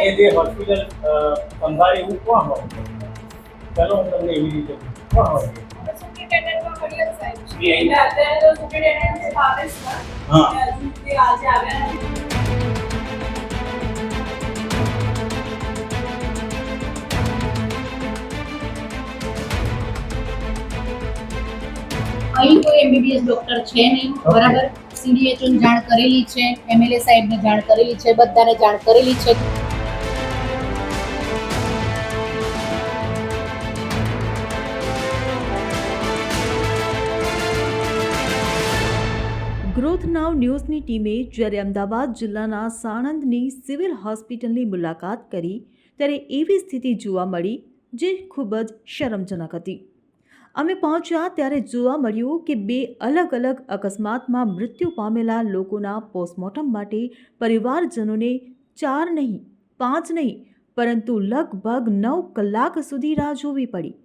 અહીંયા જે હોસ્પિટલ સંભાળે એવું કોણ હોય? ચાલો હું તમને એવી રીતે કોણ હોય? સુપ્રિન્ટેન્ડન્ટમાં ઘડિયાળ સાહેબ છે. એ અહીં. એટલે અત્યારે તો સુપ્રિન્ટેન્ડન્ટ છે ભાવેશમાં. હા. અને હજુ તે આજે આવ્યા નથી. અહીં કોઈ એમબીબીએસ ડોક્ટર છે નહીં, બરાબર. સીડીએચઓ ને જાણ કરેલી છે, એમએલએ સાહેબને જાણ કરેલી છે, બધાને જાણ કરેલી છે. ગ્રોથ નાવ ન્યૂઝની ટીમે જ્યારે અમદાવાદ જિલ્લાના સાણંદની સિવિલ હોસ્પિટલની મુલાકાત કરી ત્યારે એવી સ્થિતિ જોવા મળી જે ખૂબ જ શરમજનક હતી. અમે પહોંચ્યા ત્યારે જોવા મળ્યું કે 2 અલગ અલગ અકસ્માતમાં મૃત્યુ પામેલા લોકોના પોસ્ટમોર્ટમ માટે પરિવારજનોને 4 નહીં 5 નહીં પરંતુ લગભગ 9 કલાક સુધી રાહ જોવી પડી.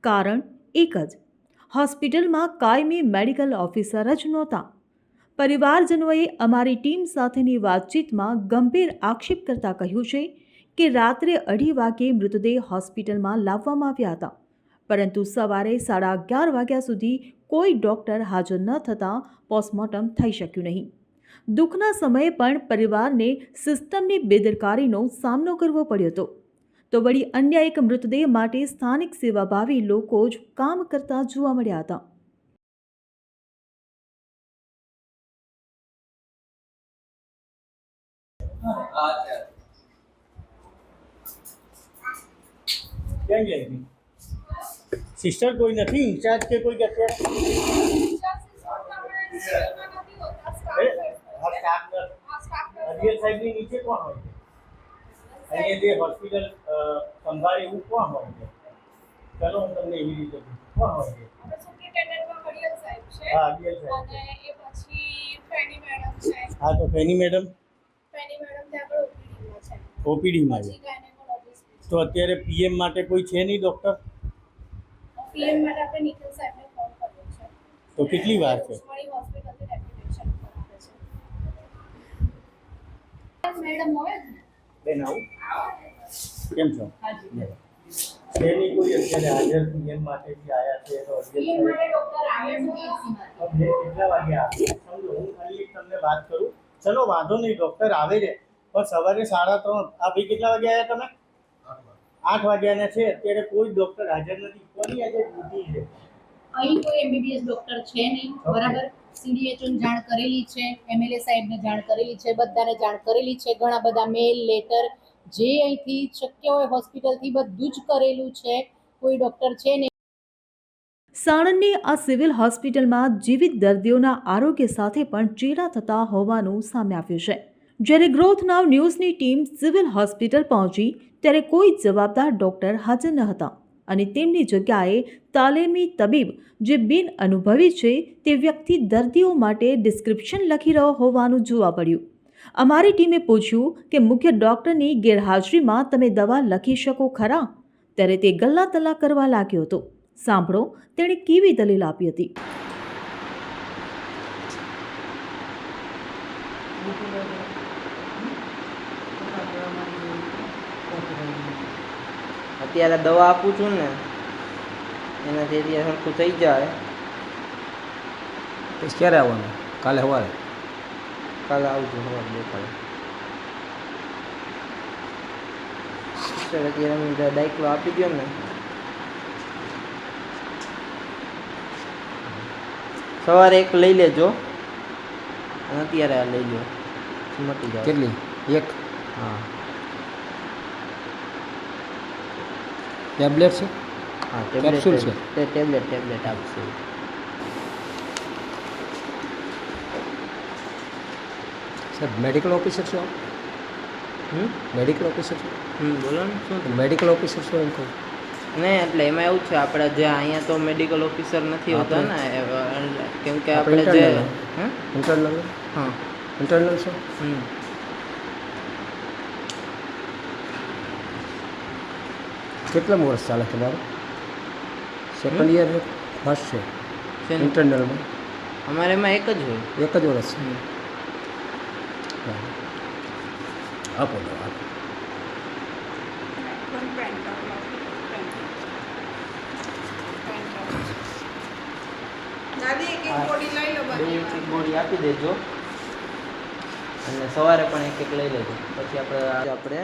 કારણ એક જ, હોસ્પિટલમાં કાયમી મેડિકલ ઓફિસર જ નહોતા. પરિવારજનોએ અમારી ટીમ સાથેની વાતચીતમાં ગંભીર આક્ષેપ કરતા કહ્યું છે કે રાત્રે 2:30 વાગ્યે મૃતદેહ હોસ્પિટલમાં લાવવામાં આવ્યા હતા, પરંતુ સવારે 11:30 વાગ્યા સુધી કોઈ ડૉક્ટર હાજર ન થતાં પોસ્ટમોર્ટમ થઈ શક્યું નહીં. દુઃખના સમયે પણ પરિવારને સિસ્ટમની બેદરકારીનો સામનો કરવો પડ્યો હતો. તો વળી અન્ય એક મૃતદેહ માટે સ્થાનિક સેવાભાવી લોકો જ કામ કરતા જોવા મળ્યા હતા. ક્યાં ગયા હતી? સિસ્ટર કોઈ નથી ઇન્ચાર્જ કે કોઈ કે અત્યારે? હરિયર સાહેબની નીચે કોણ હોય? અહીંયા જે હોસ્પિટલ સંભાળે એવું કોણ હોય? ચાલો હું તમને એવી રીતે કોણ હોય? સુપ્રિન્ટેન્ડન્ટમાં ઘડિયાળ સાહેબ છે. હા, હરિયર સાહેબ. અને એ પછી ફેની મેડમ છે. હા, તો ફેની મેડમ ફેની મેડમ ત્યાં આગળ ઓપીડીમાં છે. ઓપીડીમાં છે. પછી ગાયનેકોલોજીસ્ટ છે. તો અત્યારે પીએમ માટે કોઈ છે નહીં ડૉક્ટર? પીએમ માટે આપણે નિખિલ સાહેબને ફોન કર્યો છે. તો કેટલી વાર છે? ઉસ્માણી હોસ્પિટલથી ડેપ્યુટેશન પર આવે છે. મેડમ હોય ને? બેન આવું કેમ છો? હાજી. એની કોઈ અત્યારે હાજર પીએમ માટેથી આવ્યા છે તો પીએમ માટે ડોક્ટર આવ્યા નથી એસીમાંથી. કેટલા વાગે આવે? સમજો હું ખાલી એક તમને વાત કરું. ચલો વાંધો નહીં, ડૉક્ટર આવે છે પણ સવારે 3:30. આ ભાઈ કેટલા વાગે આવ્યા તમે? 8 વાગ્યાના છે. અત્યારે કોઈ ડૉક્ટર હાજર નથી. કોની આજે ડ્યુટી છે? અહીં કોઈ એમબીબીએસ ડોક્ટર છે નહીં, બરાબર. સીડીએચઓ ને જાણ કરેલી છે, એમએલએ સાહેબને જાણ કરેલી છે, બધાને જાણ કરેલી છે. ઘણા બધા મેલ લેટર જે અહીંથી શક્ય હોય હોસ્પિટલથી બધું જ કરેલું છે. કોઈ ડોક્ટર છે નહીં. સાણંદની આ સિવિલ હોસ્પિટલમાં જીવિત દર્દીઓના આરોગ્ય સાથે પણ ચેડા થતા હોવાનું સામે આવ્યું છે. જ્યારે ગ્રોથ નાવ ન્યૂઝની ટીમ સિવિલ હોસ્પિટલ પહોંચી ત્યારે કોઈ જવાબદાર ડૉક્ટર હાજર ન હતા અને તેમની જગ્યાએ તાલીમી તબીબ જે બિનઅનુભવી છે તે વ્યક્તિ દર્દીઓ માટે ડિસ્ક્રિપ્શન લખી રહ્યો હોવાનું જોવા મળ્યું. અમારી ટીમે પૂછ્યું કે મુખ્ય ડૉક્ટરની ગેરહાજરીમાં તમે દવા લખી શકો ખરા? ત્યારે તે ગલ્લા તલ્લા કરવા લાગ્યો હતો. સાંભળો તેણે કેવી દલીલ આપી હતી. અત્યારે દવા આપું છું ને એનાથી અત્યારે સરખું થઈ જાય. પછી ક્યારે આવવાનું? કાલે સવારે? કાલે આવજો સવારે બપોરે. સર અત્યારે અમે દાખલો આપી દો ને. સવારે એક લઈ લેજો અને અત્યારે આ લઈ લો, મટી જાય. કેટલી? એક હા ટેબ્લેટ છે? હા કેપ્સ્યુલ છે? ટેબ્લેટ આપશે. સાહેબ મેડિકલ ઓફિસર છો? મેડિકલ ઓફિસર છો? બોલો ને શું? મેડિકલ ઓફિસર છો એમ કહું? નહીં એટલે એમાં એવું છે, આપણે જે અહીંયા તો મેડિકલ ઓફિસર નથી હોતા ને, કેમ કે આપણે જે ઇન્ટરનલ? હા ઇન્ટરનલ છો? કેટલા વર્ષ ચાલે તમારું? સેકન્ડ યર ફર્સ્ટ છે ઇન્ટરનલમાં? અમારે એમાં એક જ હોય. એક જ વર્ષ. આપો દવા આપો. બે એક ગોળી આપી દેજો અને સવારે પણ એક લઈ લેજો. પછી આપણે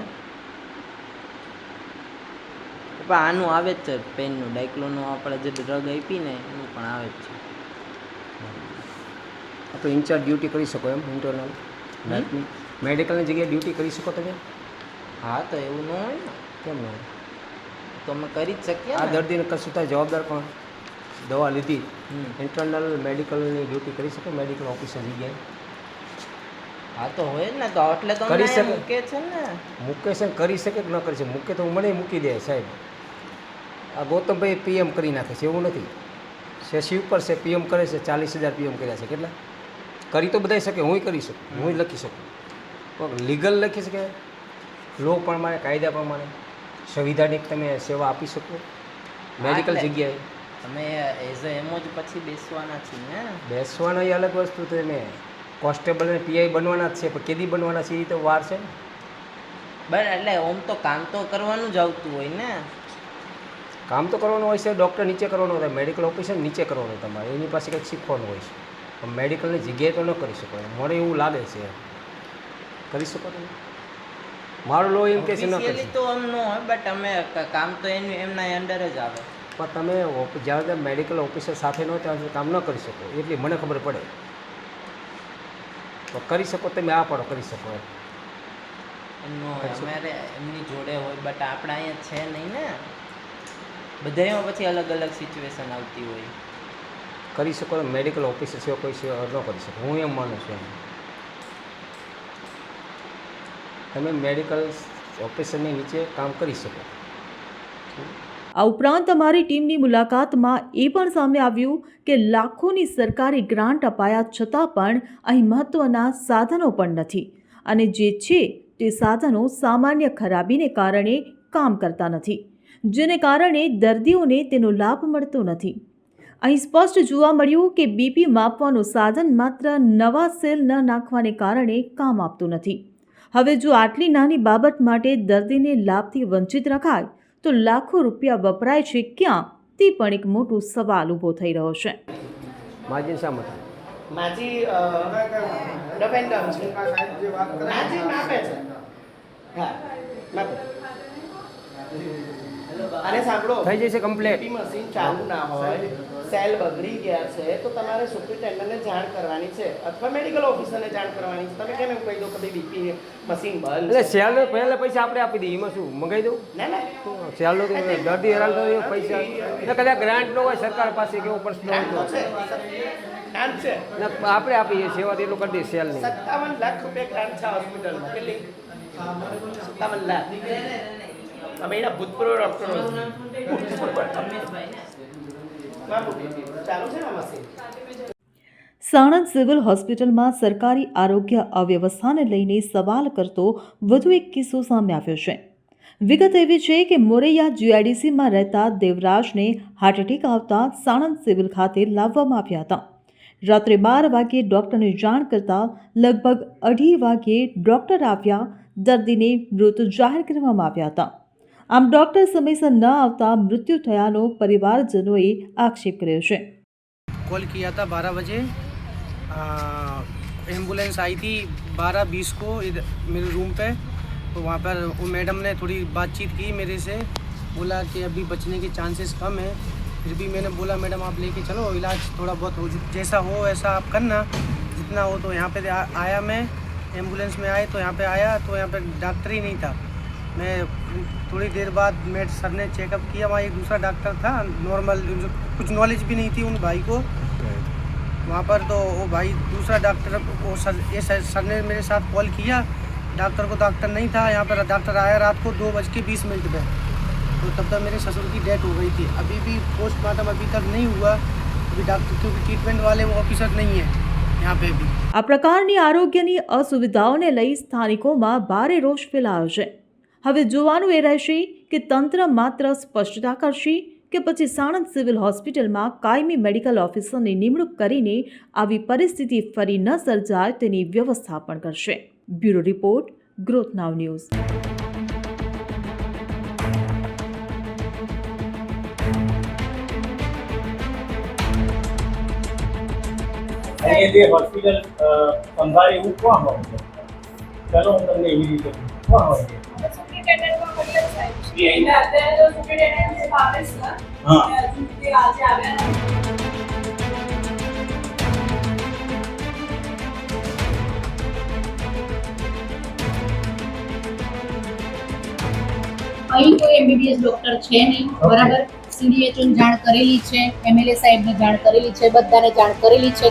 આનું આવે જ છે પેનનું ડાયક્લોનું આપણે જે ડ્રગ આપી ને એનું પણ આવે જ છે. આપણે ઇન્ચાર્જ ડ્યુટી કરી શકો એમ ઇન્ટરનલ નાઇટની મેડિકલની જગ્યાએ ડ્યુટી કરી શકો તમે? હા તો એવું ન હોય ને, કેમ નહીં? તો અમે કરી જ શકીએ આ ને. દર્દીને કશું થાય જવાબદાર પણ દવા લીધી હમ. ઇન્ટરનલ મેડિકલની ડ્યુટી કરી શકો મેડિકલ ઓફિસર જગ્યાએ? હા તો હોય જ ને, તો એટલે તો કરી અમને શકે. મૂકે છે ને. મૂકે છે ને કરી શકે કે ન કરી શકે? મૂકે તો મને મૂકી દે સાહેબ. આ ગૌતમભાઈ પીએમ કરી નાખે છે એવું નથી. શશી ઉપર છે પીએમ કરે છે 40,000 પીએમ કર્યા છે. કેટલા કરી તો બધાય શકે, હું કરી શકું, હું લખી શકું. પણ લીગલ લખી શકે લો પ્રમાણે કાયદા પ્રમાણે સંવિધાનિક તમે સેવા આપી શકો મેડિકલ એટલે જગ્યાએ. તમે એઝ એમ જ પછી બેસવાના છીએ ને. બેસવાનો એ અલગ વસ્તુ. તમે કોન્સ્ટેબલ અને પીઆઈ બનવાના જ છે પણ કેદી બનવાના છે એ તો વાર છે ને. બરાબર, એટલે ઓમ તો કામ તો કરવાનું જ આવતું હોય ને. કામ તો કરવાનું હોય છે, ડૉક્ટર નીચે કરવાનું હોય, મેડિકલ ઓફિસર નીચે કરવાનું હોય તમારે, એની પાસે કંઈક શીખવાનું હોય છે. પણ મેડિકલની જગ્યાએ તો ન કરી શકો. મને એવું લાગે છે. કરી શકો તમે? મારો લો એમ કે છે ન કરી Officially તો આમ ન હોય, બટ અમે કામ તો એમના અંડર જ આવે. પણ તમે જ્યારે તમે મેડિકલ ઓફિસર સાથે ન ત્યાં સુધી કામ ન કરી શકો એટલી મને ખબર પડે. તો કરી શકો તમે આ પડો કરી શકો એમ. એમનો અમારે એમની જોડે હોય, બટ આપણે અહીંયા છે નહીં ને. બધામાં પછી અલગ અલગ સિચ્યુએશન આવતી હોય. કરી શકો મેડિકલ ઓફિસર સિવાય કોઈ સેવા ન કરી શકો. હું એમ માનું છું. તમે મેડિકલ ઓફિસરની નીચે કામ કરી શકો. આ ઉપરાંત અમારી ટીમની મુલાકાતમાં એ પણ સામે આવ્યું કે લાખોની સરકારી ગ્રાન્ટ અપાયા છતાં પણ અહીં મહત્ત્વના સાધનો પણ નથી અને જે છે તે સાધનો સામાન્ય ખરાબીને કારણે કામ કરતા નથી, જેને કારણે દર્દીઓને તેનો લાભ મળતો નથી. અહીં સ્પષ્ટ જોવા મળ્યું કે બીપી માપવાનું સાધન માત્ર નવા સેલ ન નાખવાને કારણે કામ આપતું નથી. હવે જો આટલી નાની બાબત માટે દર્દીને લાભથી વંચિત રખાય તો લાખો રૂપિયા વપરાય છે ક્યાં, તે પણ એક મોટો સવાલ ઊભો થઈ રહ્યો છે. માર્જિન શા માટે? માજી ડબેન ગામ છે. માજી માપે છે. હા માપે. અને સાંભળો, થઈ જશે કમ્પ્લેટ. બીપી મશીન ચાલુ ના હોય, સેલ બગડી ગયા છે તો તમારે સુપ્રિન્ટેન્ડન્ટને જાણ કરવાની છે અથવા મેડિકલ ઓફિસરને જાણ કરવાની છે. તમે કેમ એમ કહી દો કે ભાઈ બીપી મશીન બંધ એટલે છે? સેલનો પહેલાં પૈસા આપણે આપી દઈએ, એમાં શું મંગાવી દઉં? ના ના, સેલનો તો દર્દી હેરાન થયો પૈસા એટલે કદાચ ગ્રાન્ટ ન હોય સરકાર પાસે કેવો પ્રશ્ન હોય ગ્રાન્ટ તો તો છે. ગ્રાન્ટ છે. ને આપણે આપીએ સેવા તો એટલું કરી દઈએ સેલની. 57 લાખ રૂપિયા ગ્રાન્ટ છે હોસ્પિટલમાં. કેટલી? 57 લાખ. અમે એના ભૂતપૂર્વ ડૉક્ટરો ચાલુ છે ને મશીન. સાણંદ સિવિલ હોસ્પિટલમાં સરકારી આરોગ્ય અવ્યવસ્થાને લઈને સવાલ કરતો વધુ એક કિસ્સો સામે આવ્યો છે. વિગત એવી છે કે મોરૈયા જીઆઈડીસીમાં રહેતા દેવરાજને હાર્ટ એટેક આવતા સાણંદ સિવિલ ખાતે લાવવામાં આવ્યા હતા. રાત્રે 12 વાગ્યે ડૉક્ટરને જાણ કરતાં લગભગ 2:30 વાગ્યે ડૉક્ટર આવ્યા દર્દીને મૃત જાહેર કરવામાં આવ્યા હતા. આમ ડૉક્ટર સમયસર ન આવતા મૃત્યુ થયાનો પરિવારજનોએ આક્ષેપ કર્યો છે. कॉल किया था 12 बजे, एम्बुलेंस आई थी 12:20 को इधर मेरे रूम पे. तो वहाँ पर वो मैडम ने थोड़ी बातचीत की मेरे से, बोला कि अभी बचने के चांसेस कम है. फिर भी मैंने बोला मैडम आप लेके चलो, इलाज थोड़ा बहुत हो, जैसा हो वैसा आप करना, जितना हो. तो यहाँ पे आया मैं, एम्बुलेंस में आए तो यहाँ पे आया तो यहाँ पे डॉक्टर ही नहीं था. मैं थोड़ी देर बाद मेरे सर ने चेकअप किया, वहाँ एक दूसरा डॉक्टर था नॉर्मल, कुछ नॉलेज भी नहीं थी उन भाई को वहाँ पर. तो वो भाई दूसरा डॉक्टर, वो सर ने मेरे साथ कॉल किया. डॉक्टर को डॉक्टर नहीं था यहाँ पर. डॉक्टर आया रात को 2:20 पे. तो तब तक मेरे ससुर की डेथ हो गई थी. अभी भी पोस्टमार्टम अभी तक नहीं हुआ अभी डॉक्टर, क्योंकि ट्रीटमेंट वाले वो ऑफिसर नहीं है यहाँ पे भी. આ પ્રકારની આરોગ્યની અસુવિધાઓને લઈ સ્થાનિકોમાં ભારે રોષ ફેલાયો છે. હવે જોવાનું એ રહેશે કે તંત્ર માત્ર સ્પષ્ટતા કરશે કે પછી સાણંદ સિવિલ હોસ્પિટલમાં કાયમી મેડિકલ ઓફિસરની નિમણૂક કરીને આવી પરિસ્થિતિ ફરી ન સર્જાય તેની વ્યવસ્થા પણ કરશે. બ્યુરો રિપોર્ટ, ગ્રોથ નાવ ન્યૂઝ. અહીંયા જે હોસ્પિટલ સંભાળે એવું કોણ હોય છે? ચલો હું તમને એવી રીતે કહું. કોણ હોય છે? સુપ્રિન્ટેન્ડન્ટમાં પટેલ સાહેબ છે. એ અત્યારે તો સુપ્રિન્ટેન્ડન્ટ છે ભાવેશ સર. હા. હજુ સુધી આજે આવ્યા નથી. અહીં કોઈ એમબીબીએસ ડોક્ટર છે નહીં, બરાબર. CDHO ને જાણ કરેલી છે, MLA સાહેબને જાણ કરેલી છે, બધાને જાણ કરેલી છે.